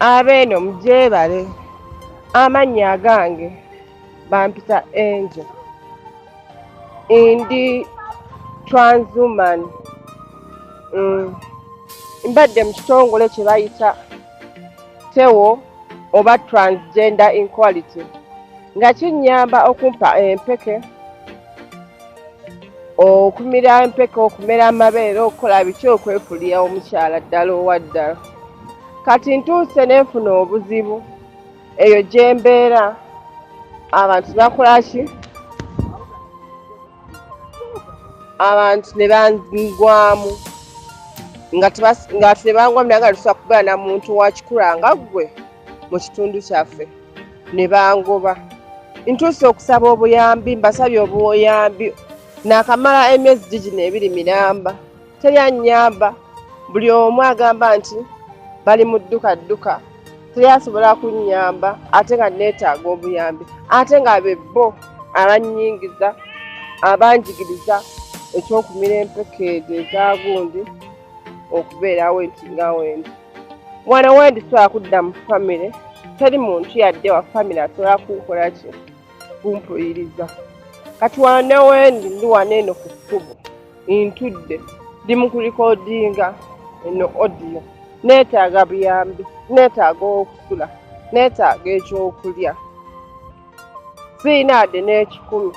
Abeeno mugyebale. Amannya agange bampita Angel. Ndi transwoman. Mbadde mu kitongole kye bayita Tewo oba transgender equality nga kinnyamba okumpa empeke, okumira empeke, okumera amabeere, okukola biki okwefulira omukyala ddala owaddala. Kati ntuuse n'enfuna obuzibu eyo gye mbeera abantu bakola ki? Abantu ne bangwamu nga tebangwamira nga tusobola kubeera na muntu wa kikula nga ggwe mu kitundu kyaffe ne bangoba. Ntuuse okusaba obuyambi, mbasabye obuyambi nakamala emyezi gino 2 miramba, teri annyamba. Buli omu agamba nti bali mu dduka teri asobola kunnyamba ate nga neetaaga obuyambi, ate nga bebbo abannyingiza abanjigiriza ekyokumira empeke eza gundi okubeerawo enti nga wendi. Wano wendi sobola kudda mu famire, teri muntu yadde wa famire asobola kunkola ki? Kumpuliriza. Kati wano ne wendi ndi wano eno ku kkubo ntudde ndi mu kulikodinga eno audio. Neetaaga buyambi, neetaaga okusula, neetaaga ekyokulya. Siina wadde n'ekikumi,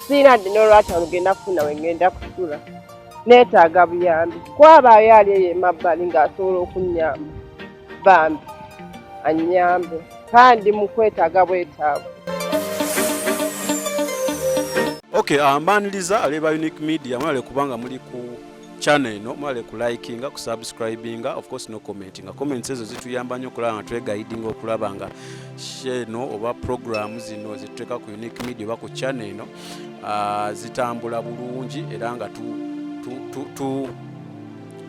siina wadde n'olwataano genda kufuna we ngenda kusula. Neetaaga buyambi. Kwabaayo ali eyo emabbali ng'asobola okunnyamba, bambi annyambe, kandi mu kwetaaga bwetaavu. Okay, mbaniriza aleba Unique Media mwale kubanga muli ku channel eno, mwale ku likinga, ku subscribinga, of course no commentinga. Comments ezo zituyamba nnyo okulaba nga tweguidinga okulaba nga sheno oba program zino zituteeka ku Unique Media oba ku channel eno zitambula bulungi era nga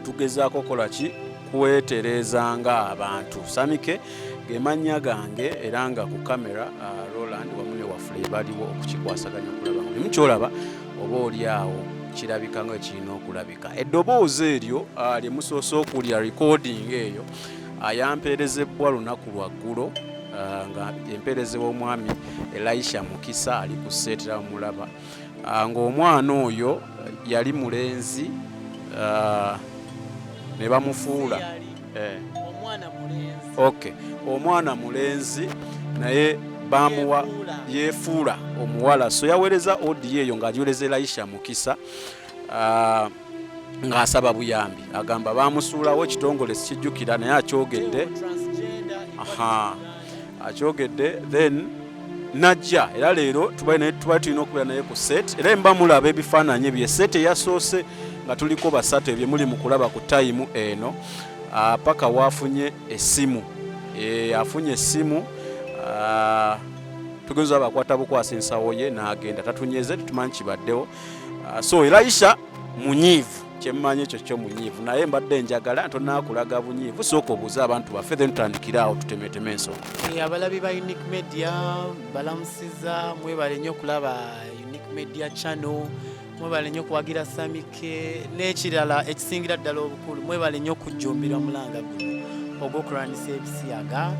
tugezaako kola ki kweterezanga abantu. Samike gemannya gange era nga ku kamera Roland wamu ne Yefulide baliwo okukikwasaganya okulaba nga buli kyolaba oba oli awo kirabika nga kirina okulabika. Eddoboozi eryo lye musoose okulya recording eyo yampeerezebwa lunaku lwaggulo nga empeerezebwa omwami Elisha Mukisa ali ku seetera mulaba ng'omwana oyo yali mulenzi ne bamufuula omwana mulenzi naye bamuwa Yefula Omuwala. So yaweereza odi eyo ng'agiweereza Elisha Mukisa ng'asaba buyambi, agamba bamusuulawo ekitongole sikijjukira naye akyogedde akyogedde then najja era leero tuba tulina okubeera naye ku set era mba mulaba ebifaananyi bye set eyasoose nga tuliko basatu ebyo muli mu kulaba ku time eno paka waafunye essimu afunye essimu tugeza abakwata bukwasa ensawo ye n'agenda tatunyeze tumanyi kibaddewo so Elisha munyiivu kyemmanyi ekyo kyo munyiivu naye mbadde njagala ntonnaakulaga bunyiivu sooka obuuza abantu baffe then tutandikira awo tutemeteme ensonga. Abalabi ba Unique Media balamusiza mwebale nnyo okulaba Unique Media channel, mwebale nnyo okuwagira Samike n'ekirala ekisingira ddala obukulu mwebale nnyo okujjumbira omulanga guno ogw'okulwanyisa ebisiyaga.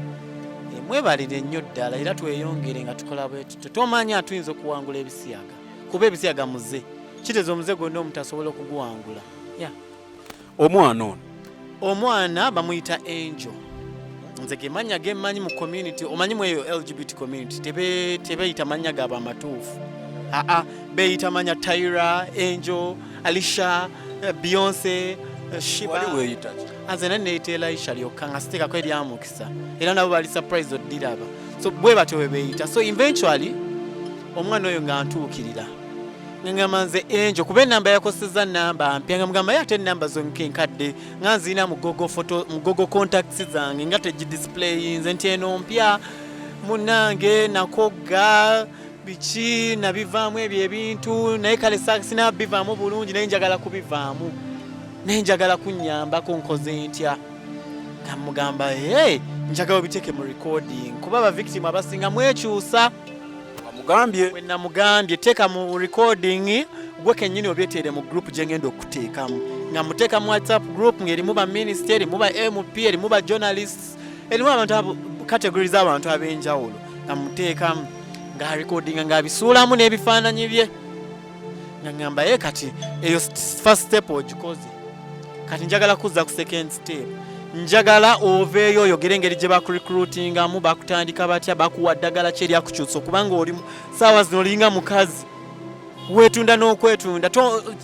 Mwebalire nnyo ddala era tweyongere nga tukola bwe tutyo. Tomanyi atuyinza okuwangula ebisiyaga kuba ebisiyaga muze kiteze omuze gwonna omuntu asobola okuguwangula. Omwana bamuyita Angel. Nze gemanya gemanyi mu community, omanyi mweyo LGBT community tebeyita manya gaba matuufu. Beyita manya Tyra, Angel, Alicia, Beyonce, Shiba. Anze nneeyita Elisha lyokka nga siteekako erya Mukisa era nabo bali surprise oddiraba. So bwe batyo bwe beyita. So eventually omwana oyo nga ntuukirira ngamba nze Angel kuba ennamba yakoseza nnamba mpya nga mugamba ate ennamba zonke enkadde nga nzina mu Google contacts zange nga tegidisplay nze nti eno mpya munnange nakogga biki nabivaamu ebyo ebintu naye kale sinabivaamu bulungi naye njagala kubivaamu naye njagala kunnyambako nkoze ntya nga mugamba njagala obiteeke mu recording kuba abavictim abasinga mwekyusa we namugambye teeka mu recording gwe kennyini obyeteere mu group gye ngenda okuteekamu nga muteeka mu WhatsApp group ng'erimu ba minister erimu ba MP erimu ba journalists erimu abantu categories abantu ab'enjawulo amuteekamu ng'arecordinga ng'abisuulamu n'ebifaananyi bye nga ngamba ye kati eyo first step ogikoze kati njagala kuzza ku second step njagala oveeyo oyogere engeri gye bakurecruitingamu bakutandika batya bakuwa ddagala ki eryakukyusa okubanga oli saawa zino olinga mukazi weetunda n'okwetunda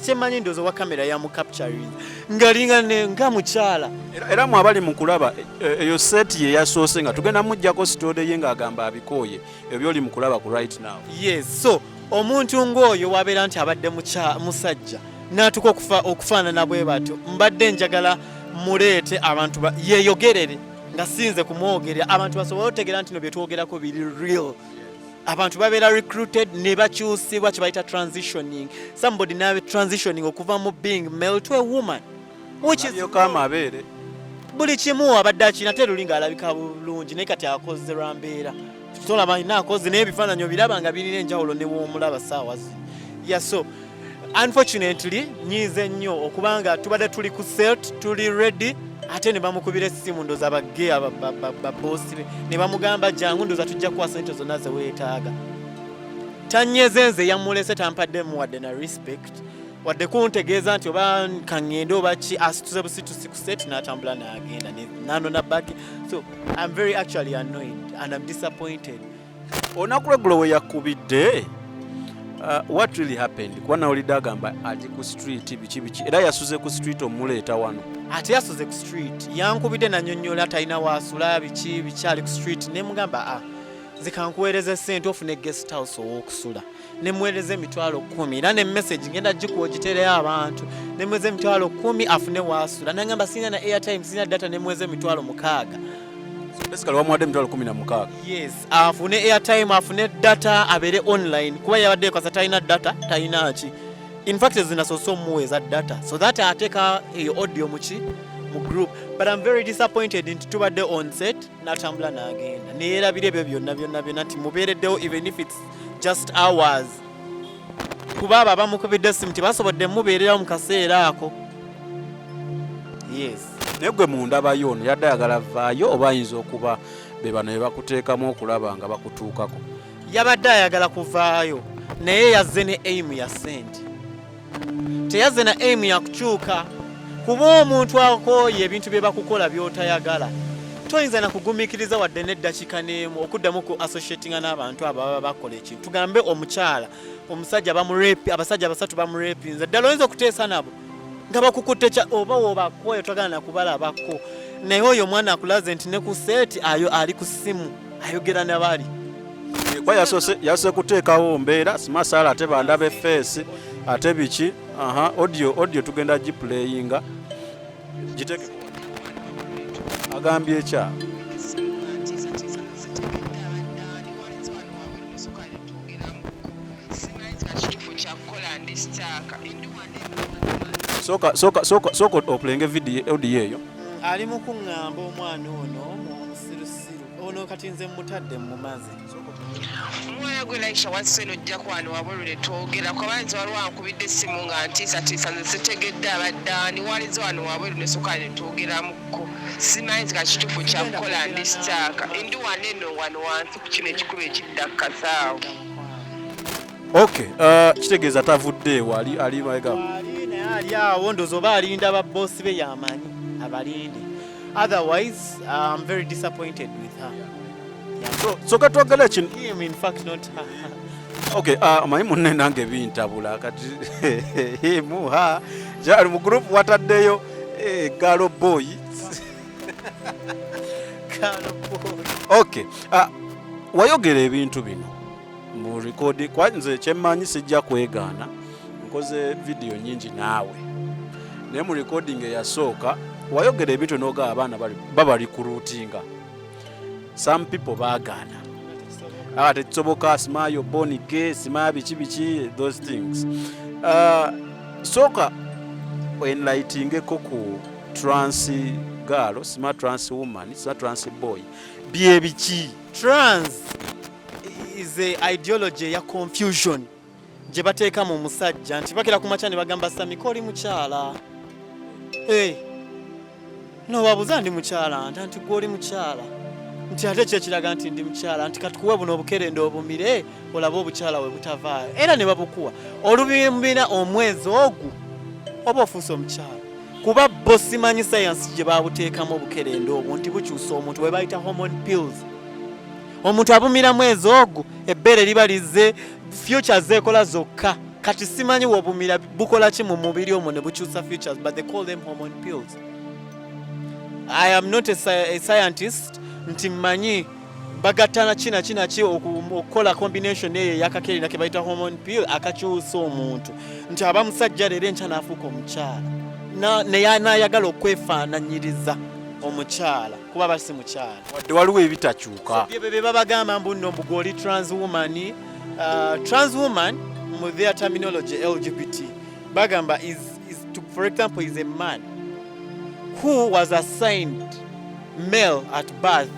kyemanyi ndowooza wa kamera ya mucapturing ngalinga nga mukyala era mu abali mu kulaba eyo seti ye yasoose nga tugenda mujjako sitode ye ng'agamba abikooye ebyo oli mu kulaba ku right now. Yes, so omuntu ng'oyo wabeera nti abadde musajja n'atuka okufaanana bwe batyo mbadde njagala muleete abantu yeeyogerere nga sinze kumwogerera abantu basobole otegeera nti no bye twogerako biri real. Abantu babeera recruited ne bakyusibwa kye bayita transitioning. Somebody now transitioning okuva mu being male to a woman. Which is amabeere. Buli kimu abadde akina teruli ng'alabika bulungi naye kati akoze lwambeera. Tolaba ina akoze n'ebifaananyi biraba nga birina enjawulo ne w'omulaba saawa zino. Yeah, so unfortunately nyiize nnyo okubanga tubadde tuli ku set tuli ready ate ne bamukubira essimu ndoza abagge baboosi be ne bamugamba jangu ndoza tujja kuwa sente zonna ze weetaaga. Tanyezenze yamulese tampaddemu wadde na respect wadde kuntegeeza nti oba kaŋŋende oba ki asituze busitusi ku set n'atambula n'agenda n'anona back. So I'm very actually annoyed and I'm disappointed. Olunaku lweggulo we yakubidde what really happened? Kuba nawulidde agamba ati ku street biki era yasuze ku street omuleeta wano. Ate yasuze ku street yankubidde nanyonnyola talina waasula biki bikyali ku street ne mugamba nze kankuweereza ssente ofune guest house ow'okusula ne muweereza $10,000 era ne message ngenda gikuwa ogitereyo abantu ne muweereza $10,000 afune waasula nangamba sina na airtime sina data ne muweereza $60,000. Basically wamuwadde $16,000. Yes, afune airtime afune data abere online kuba yabadde kwasa talina data talina ki. In fact zinasoso muweza data so that ateka audio mu group, but I'm very disappointed in tubadde on set natambula n'agenda neerabira ebyo byonna nti mubeereddewo even if it's just hours kuba abo abamukubidde essimu tebasobodde mubeererawo mu kaseera ako. Yes. Naye gwe mundabayo ono yadde ayagala vaayo oba ayinza okuba be bano be bakuteekamu okulaba nga bakutuukako? Yabadde ayagala kuvaayo naye yazze ne aim ya ssente teyazze na aim ya kukyuka kuba omuntu akooye ebintu bye bakukola by'otayagala toyinza na kugumiikiriza wadde n'eddakiika n'emu okuddamu ku associatinga n'abantu abo baba bakola ekintu. Tugambe omukyala omusajja abasajja basatu bamurepinze ddala oyinza okuteesa nabo nga bakukutte oba wobakoyo togala nakubalabako naye oyo omwana akulaze nti ne ku seeti ayo ali ku ssimu ayogera ne bali kwa yasose kuteekawo mbeera simasaala ate bandaba effeesi ate biki audio tugenda giplayinga giteke agambye ekya soka opulenge audio eyo ali mu kuŋŋamba omwana ono musirusiru ono kati nze mutadde mu mazi. Omwana gwe Laisha wasse nojja kwano wabulule twogera kwabanzi waliwo ankubidde essimu nga ntiisatiisa nze sitegedde abaddaani walizo wano wabweru ne soka ne twogeramuko simanyi nti kakituufu kyakukola ndisitaaka ndi wano eno wano wansi ku kino ekikuba ekidda ku kasaawo. Okay, kitegeeza tavudde ewo ali maega naye ali awo ndowooza oba alinda baboosi be yamanyi abalinde. Otherwise I'm very disappointed with her. So katwagala kino in fact not her. Okay, amanyi munne nange bintabula kati muha jali mu group wataddeyo galo boy. Okay, wayogera ebintu bino mu record kwanze kyemmanyi sijja kwegaana nkoze video nyingi naawe naye mu recording eyasooka wayogera ebintu n'oga abaana baba recruitinga. Some people baagaana tekisoboka simayo boni ge simaya biki those things. Sooka enlightingeko ku trans girl sima trans woman sima trans boy bye biki. Trans is a ideology ya confusion gye bateeka mu musajja nti bakira ku makya ne bagamba Samiko oli mukyala. no wabuza ndi mukyala nti gwoli mukyala nti ate kyekiraga nti ndi mukyala nti katukuwe buno obukerende obumire olaba obukyala we butavaayo era ne babukuwa olubimbina omwezi ogwo oba ofuuse omukyala kuba bo simanyi sayansi gye babuteekamu obukerende obwo nti bukyusa omuntu we bayita hormone pills omuntu abumira mwezi ogwo ebbeere liba lize futures ekola zokka kati simanyi wobumira bukola ki mu mubiri omwo ne bukyusa futures but they call them hormone pills. I am not a scientist nti mmanyi bagattana kinaki okukola combination eyo eyakakerenda ke bayita hormone pill akakyusa omuntu nti aba musajja leero enkya n'afuuka omukyala n'ayagala okwefaananyiriza omukyala kuba basi mukyala wadde waliwo ebitakyuka bye babagamba mbuno mbugoli trans woman mu their terminology LGBT bagamba is for example is a man who was assigned male at birth.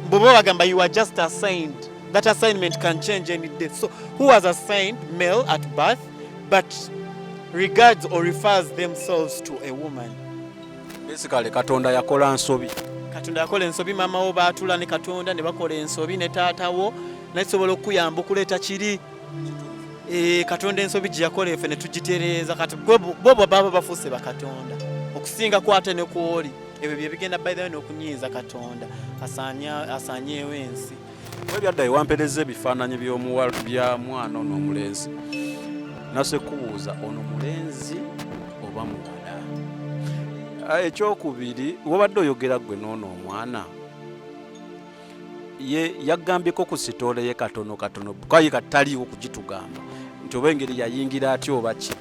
Bobo bagamba you are just assigned. That assignment can change any day. So who was assigned male at birth but regards or refers themselves to a woman. Basically Katonda yakola nsobi. Katonda yakola ensobi mama wo baatula ne Katonda ne bakola ensobi ne taata wo nasobola okuyamba okuleeta kiri Katonda ensobi gye yakola efe ne tugitereeza kati bo baba bafuuse bakatonda okusinga kwate ne kwoli ebyo bye bigenda by the way n'okunyiiza Katonda asaanyeewo ensi. Webyaddayo wampereza ebifaananyi by'omuwala bya mwana ono omulenzi nase kubuuza ono mulenzi oba muwala. Ekyokubiri wabadde oyogera gwe n'ono omwana ye yagambyeko ku sitoole ye katono bukayi kataliiwo kugitugamba nti oba engeri yayingira atya oba ki.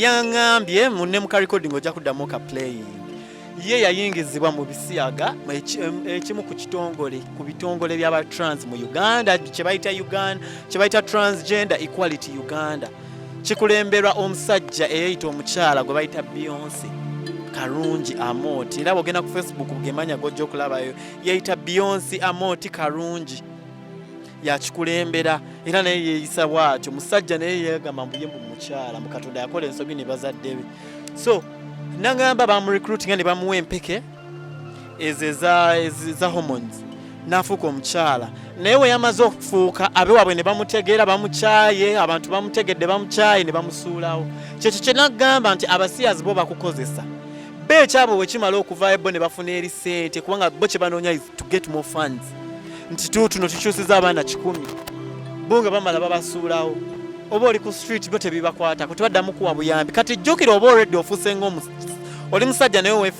Yaŋŋambye munne mu recording ojja kuddamu ka playing. Ye yayingizibwa mu bisiyaga ekimu ku bitongole by'aba trans mu Uganda kye bayita Transgender Equality Uganda kikulemberwa omusajja eyayita omukyala gwe bayita Beyonce Karungi Amoti era bw'ogenda ku Facebook bugemanya gojja okulabayo yayita Beyonce Amoti Karungi yakikulembera era naye yeeyisa bw'atyo musajja naye yeegamba mbuye mu mukyala mu Katonda yakola ensobi ne bazadde be so nangamba bamurecruiting ne bamuwa empeke za hormones n'afuuka omukyala naye we yamaze okufuuka abewaabwe ne bamutegeera bamukyaye abantu bamutegedde bamukyaye ne bamusuulawo kyekyo kye nagamba nti abasiyazi bo bakukozesa beekyabo bwe kimala okuvaayo bo ne bafuna eri ssente kubanga bo kye banoonya is to get more funds nti tuno tukyusiza abaana 10 bo nga bamala babasuulawo oba oli ku street bo tebibakwatako tebaddamu kuwa buyambi kati jjukira oba already ofuuse oli musajja naye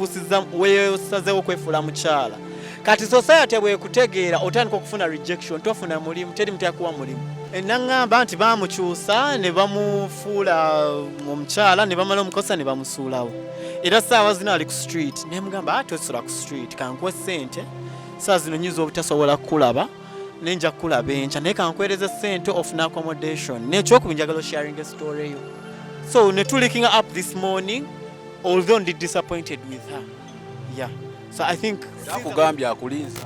weesazeewo okwefuula mukyala kati society bwekutegeera otandika okufuna rejection tofuna mulimu teri mutu yakuwa mulimu naŋŋamba nti bamukyusa ne bamufuula omukyala ne bamala omukosa ne bamusuulawo era saawa zino ali ku street naye mugamba ate osula ku street kankuwe ssente saa zino nyiza obutasobola kukulaba nenja kulaba enkya naye kankwereza ssente ofune accommodation nekyokubiri njagala sharing a story yo so ne tuliking up this morning although ndi disappointed with her yeah so I think akugambye akulinza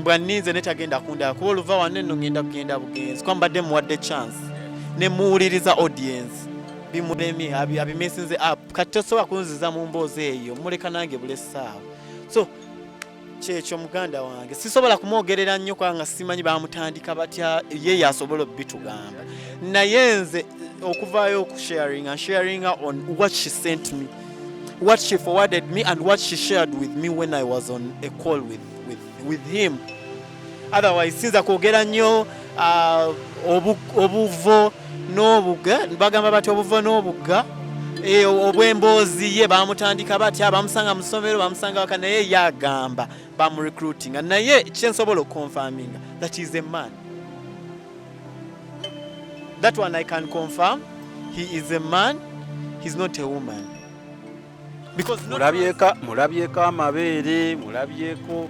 bwanninze netagenda kundaba kuba oluva wanne nno ngenda kugenda bugenzi kwa mbadde muwadde chance ne muwuliriza audience bimulemi abimesinze up kati tosobola kunziza mu mboozi eyo muleka nange bulesaawo so kyekyo muganda wange sisobola kumwogerera nnyo kubanga simanyi bamutandika batya ye yasobola obitugamba naye nze okuvaayo sharing on what she sent me what she forwarded me and what she shared with me when I was on a call with him otherwise sinza kwogera nnyo obuvo n'obugga bagamba bati obuvo n'obugga obwemboozi ye bamutandika batya bamusanga mu ssomero bamusanga waka naye yagamba bamurecruiting naye kyensobola okuconfirminga that is a man that one I can confirm he is a man he's not a woman because mulabyeko amabeere mulabyeko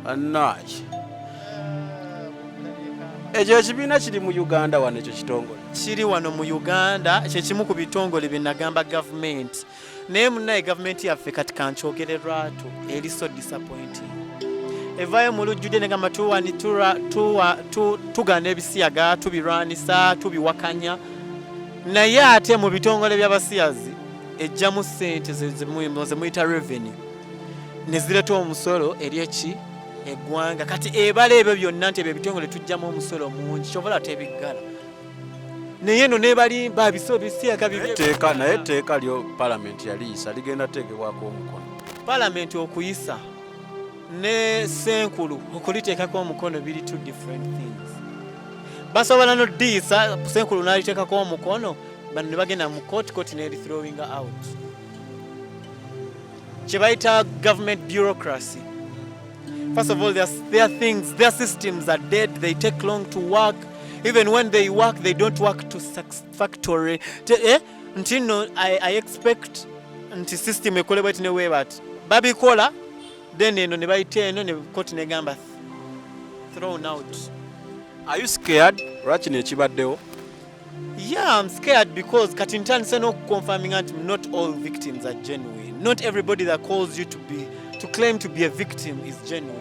annaaki ekyo ekibiina kiri mu Uganda wano ekyo kitongole kiri wano mu Uganda kyekimu ku bitongole bye nagamba gavumenti naye munnaye gavumenti yaffe kati kankyogererwatu eri so disappointing evaayo mu lujjudde negamba tugaana ebisiyaga tubirwanisa tubiwakanya naye ate mu bitongole by'abasiyazi ejjamu ssente ze muyita revenue ne zireeta omusolo eri eki eggwanga kati ebala ebyo byonna nti ebyo ebitongole tujjamu omusolo mungi kyobola tebiggala naye eno nebalimba bisiyaga naye etteeka lyo palamenti yaliyisa ligenda teekebwako omukono palamenti okuyisa ne senkulu okuliteekako omukono biri two different things basobola nodiyisa senkulu n'aliteekako omukono bano ne bagenda mu court neri throwing out kye bayita government bureaucracy. First of all, their systems are dead. They take long to work. Even when they work, they don't work to satisfactory. Until no, I expect until system ekole bweti ne webat. Babi kola, then no ne bayite no ne court ne gamba thrown out. Are you scared? Lwaki nekibaddewo? Yeah, I'm scared because Katintan say no confirming that not all victims are genuine. Not everybody that calls you to claim to be a victim is genuine.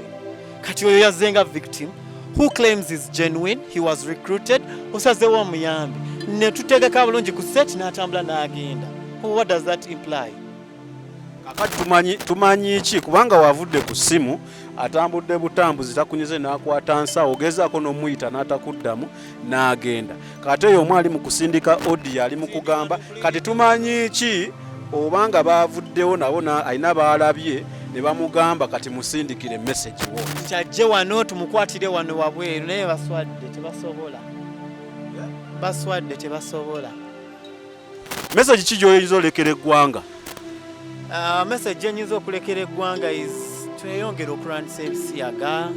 Kati oyo yazenga victim who claims is genuine, he was recruited, osazewo muyambi. Ne tutegeka bulungi ku set n'atambula n'agenda. What does that imply? Kakati tumanyi ki kubanga wavudde ku ssimu atambudde butambuzi takunyize n'akwata nsa ogezaako n'omuyita n'atakuddamu n'agenda. Kati eyo omwali mu kusindika audio ali mu kugamba kati tumanyi ki obanga bavuddewo nabo alina baalabye ne bamugamba kati musindikire message wo. Kyajje wano tumukwatire wano wabweru naye baswadde tebasobola. Baswadde tebasobola. Message ki gy'oyinza olekera eggwanga? Message enyiza okulekera eggwanga is tweyongera okulwanyisa ebisiyaga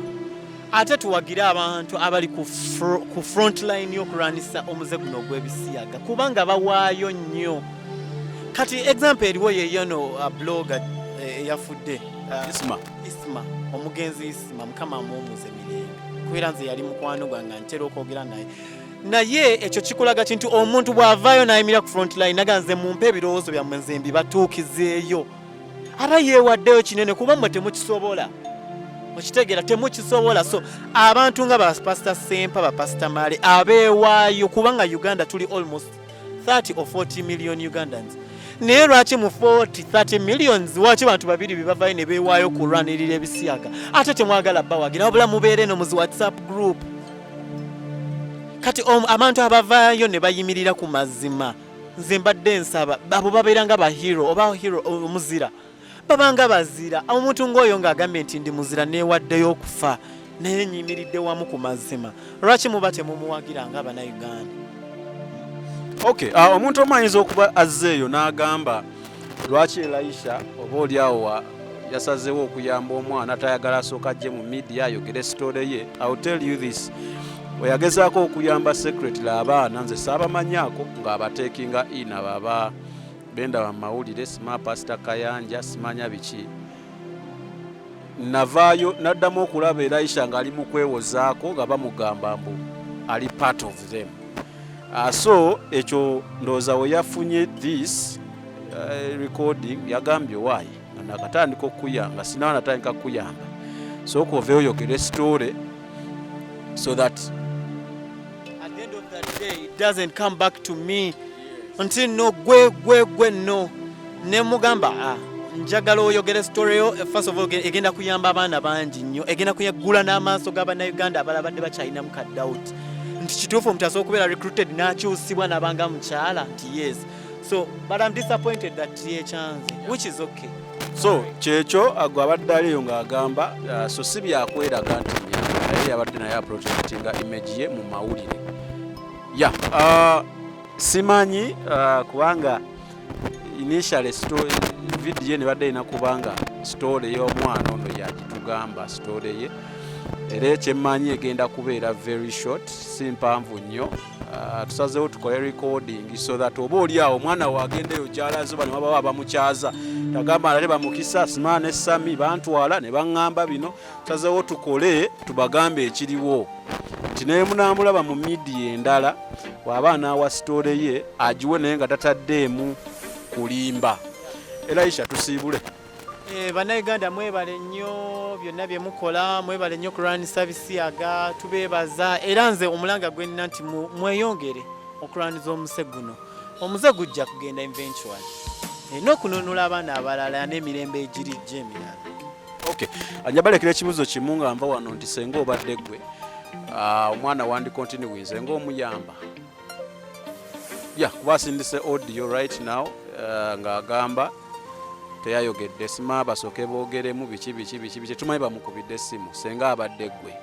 ate tuwagira abantu abali ku front line y'okulwanyisa omuze guno ogw'ebisiyaga kubanga bawaayo nnyo. Kati example eriwo yeyono blogger eyafudde Isma omugenzi Isma mukama amuwumuze mirembe kubera nze yali mukwano gwange ntera okwogera naye ekyo kikulaga kintu omuntu bw'avaayo n'ayimira ku front line naganze mumpe ebirowoozo byammwe nze mbibatuukizeeyo aba yeewaddeyo kinene kuba mmwe temukisobola okitegeera temukisobola. So abantu nga bapasita Sempa bapasita Male abeewaayo kubanga Uganda tuli almost 30 or 40 million Ugandans. Naye lwaki mu 30 millions waki bantu babiri bibavaayo ne beewaayo kulwanirira ebisiyaga ate temwagala bawagira wabula mubeere no muzi WhatsApp group. Kati abantu abavaayo ne bayimirira ku mazima nze mbadde nsaba abo babeera nga bahero oba hero omuzira babanga bazira omuntu ng'oyo ng'agambye nti ndi muzira neewaddeyo okufa naye nyimiridde wamu ku mazima lwaki muba temumuwagira nga Abannayuganda? Okay, omuntu omanyiza okuba azzeeyo n'agamba lwaki Elisha oba oliawo yasazeewo okuyamba omwana tayagala asooka ajje mu media ayogere story ye. I will tell you this. Oyagezaako okuyamba secretary abaana nze saabamanyaako ng'abateekinga ina baba benda bamawulire sima Pastor Kayanja simanya biki. Navaayo naddamu okulaba Elisha ng'ali mu kwewozaako nga bamugamba mbu ali part of them. So ekyo ndowooza we yafunye this recording yagambye why nga nakatandika okuyamba sinawa natandika kuyamba sooka oveeyo oyogere story so that at the end of that day it doesn't come back to me until no gwe no nemugamba njagala oyogere story yo first of all egenda kuyamba abaana bangi nnyo egenda kuyagula n'amaaso g'Abannayuganda abalabadde bakyalina mukadawuti nti kituufu omuntu asobola okubeera recruited n'akyusibwa n'abanga mukyala nti yes. So but I'm disappointed that yekyanze which is okay. So kyekyo agwa abadde aliyo ng'agamba so si byakweraga nti naye yabadde naye aprotectinga image ye mu mawulire simanyi kubanga initial story video ye nebadde ina kubanga story y'omwana ono yagitugamba story ye era ekyemmanyi egenda kubeera very short si mpanvu nnyo. Tusazeewo tukole recording so that oba oliawo omwana wagendeyo gy'alaze bano baba bamukyaza tagamba alale Bamukisa Sima ne Sami bantwala ne baŋŋamba bino. Tusazeewo tukole tubagambe ekiriwo nti naye munaamulaba mu media endala bw'aba anaawa story ye agiwe naye nga tataddeemu kulimba. Elisha tusiibule. Bannayuganda mwebale nnyo byonna bye mukola mwebale nnyo kulwanyisa bisiyaga tubeebaza era nze omulanga gwenna nti mweyongere okulwanyisa omuse guno. Omuze gujja kugenda eventually n'okununula abaana abalala n'emirembe egirijja emirala. Okay. Anjabalekera ekibuzo kimu nga nva wano nti senga obadde ggwe omwana wandi continuinze ng'omuyamba. Kuba asindise audio right now ng'agamba teyayogedde sima basooke boogeremu biki tumanyi bamukubidde essimu senga abadde ggwe.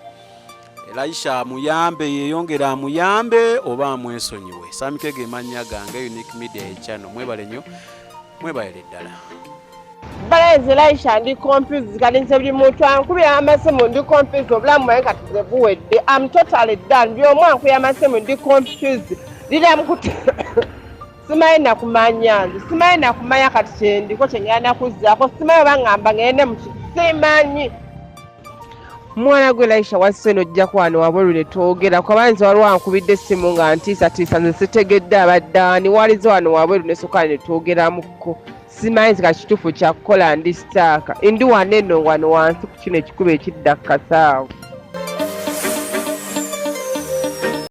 Elisha amuyambe yeyongera amuyambe oba amwesonyiwe. Samike ge mannya gange Unique Media Channel. Mwebale nnyo, mwebayire ddala. Balenzi Elisha ndi confused kati nze buli muntu ankubira amasimu ndi confused obulamu bwange kati bwe buwedde. I'm totally done. Buli omu ankubira amasimu ndi confused. Liramu kuti simanyi nakumanya nze simanyi nakumanya kati kyendiko kyengenda nakuzzaako simanyi oba ngamba ngende mu simanyi. Mwana gwe Elisha wasse nojja kwano wabweru ne twogera kuba nze waliwo ankubidde essimu nga ntiisatiisa nze sitegedde abaddaani walize wano wabweru ne sukali ne twogeramuko simanyi nze kati kituufu kya kukola ndi sitaaka ndi wano eno wano wansi ku kino ekikuba ekidda ku kasaawo.